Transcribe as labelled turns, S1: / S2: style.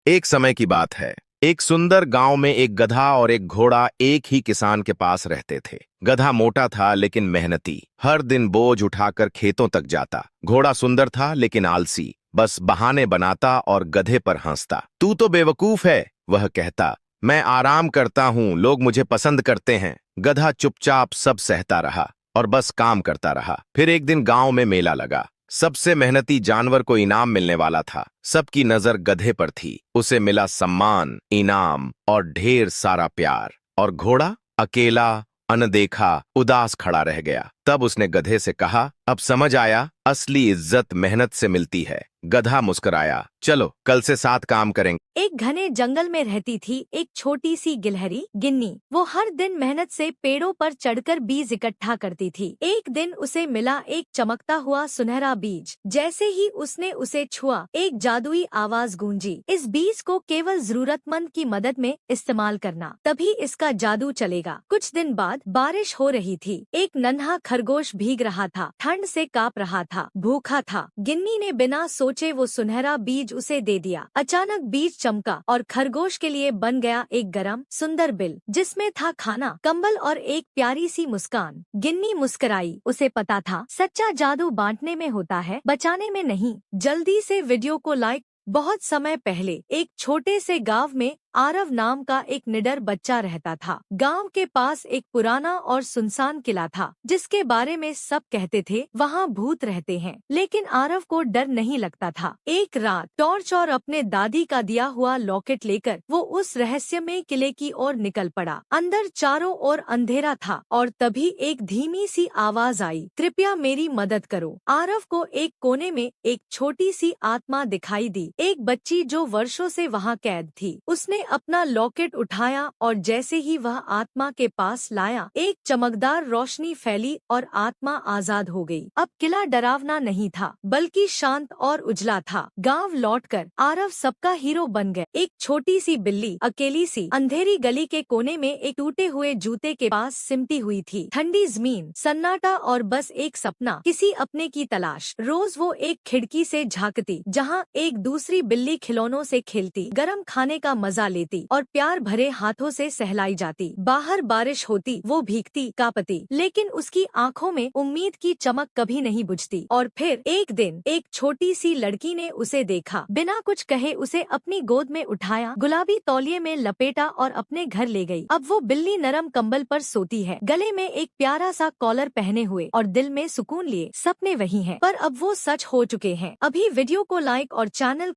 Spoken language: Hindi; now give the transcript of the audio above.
S1: एक समय की बात है। एक सुंदर गांव में एक गधा और एक घोड़ा एक ही किसान के पास रहते थे। गधा मोटा था लेकिन मेहनती, हर दिन बोझ उठाकर खेतों तक जाता। घोड़ा सुंदर था लेकिन आलसी, बस बहाने बनाता और गधे पर हंसता। तू तो बेवकूफ है, वह कहता। मैं आराम करता हूँ, लोग मुझे पसंद करते हैं। गधा चुपचाप सब सहता रहा और बस काम करता रहा। फिर एक दिन गांव में मेला लगा। सबसे मेहनती जानवर को इनाम मिलने वाला था। सबकी नजर गधे पर थी। उसे मिला सम्मान, इनाम और ढेर सारा प्यार। और घोड़ा अकेला, अनदेखा, उदास खड़ा रह गया। तब उसने गधे से कहा, अब समझ आया, असली इज्जत मेहनत से मिलती है। गधा मुस्कुराया, चलो कल से साथ काम करेंगे।
S2: एक घने जंगल में रहती थी एक छोटी सी गिलहरी गिन्नी। वो हर दिन मेहनत से पेड़ों पर चढ़कर बीज इकट्ठा करती थी। एक दिन उसे मिला एक चमकता हुआ सुनहरा बीज। जैसे ही उसने उसे छुआ, एक जादुई आवाज गूंजी, इस बीज को केवल जरूरतमंद की मदद में इस्तेमाल करना, तभी इसका जादू चलेगा। कुछ दिन बाद बारिश हो रही थी। एक नन्हा खरगोश भीग रहा था, ठंड से कांप रहा था, भूखा था। गिन्नी ने बिना सोचे वो सुनहरा बीज उसे दे दिया। अचानक बीज चमका और खरगोश के लिए बन गया एक गरम सुंदर बिल, जिसमें था खाना, कंबल और एक प्यारी सी मुस्कान। गिन्नी मुस्कुराई, उसे पता था सच्चा जादू बांटने में होता है, बचाने में नहीं। जल्दी से वीडियो को लाइक। बहुत समय पहले एक छोटे से गांव में आरव नाम का एक निडर बच्चा रहता था। गांव के पास एक पुराना और सुनसान किला था, जिसके बारे में सब कहते थे वहां भूत रहते हैं। लेकिन आरव को डर नहीं लगता था। एक रात टॉर्च और अपने दादी का दिया हुआ लॉकेट लेकर वो उस रहस्यमय किले की ओर निकल पड़ा। अंदर चारों ओर अंधेरा था और तभी एक धीमी सी आवाज आई, कृपया मेरी मदद करो। आरव को एक कोने में एक छोटी सी आत्मा दिखाई दी, एक बच्ची जो वर्षों से वहां कैद थी। उसने अपना लॉकेट उठाया और जैसे ही वह आत्मा के पास लाया, एक चमकदार रोशनी फैली और आत्मा आजाद हो गई। अब किला डरावना नहीं था, बल्कि शांत और उजला था। गांव लौटकर आरव सबका हीरो बन गया। एक छोटी सी बिल्ली अकेली सी अंधेरी गली के कोने में एक टूटे हुए जूते के पास सिमटी हुई थी। ठंडी जमीन, सन्नाटा और बस एक सपना, किसी अपने की तलाश। रोज वो एक खिड़की से झांकती, जहाँ एक दूसरी बिल्ली खिलौनों से खेलती, गरम खाने का मजा लेती और प्यार भरे हाथों से सहलाई जाती। बाहर बारिश होती, वो भीगती, कांपती, लेकिन उसकी आंखों में उम्मीद की चमक कभी नहीं बुझती। और फिर एक दिन एक छोटी सी लड़की ने उसे देखा, बिना कुछ कहे उसे अपनी गोद में उठाया, गुलाबी तौलिए में लपेटा और अपने घर ले गई। अब वो बिल्ली नरम कंबल पर सोती है, गले में एक प्यारा सा कॉलर पहने हुए और दिल में सुकून लिए। सपने वही हैं, पर अब वो सच हो चुके हैं। अभी वीडियो को लाइक और चैनल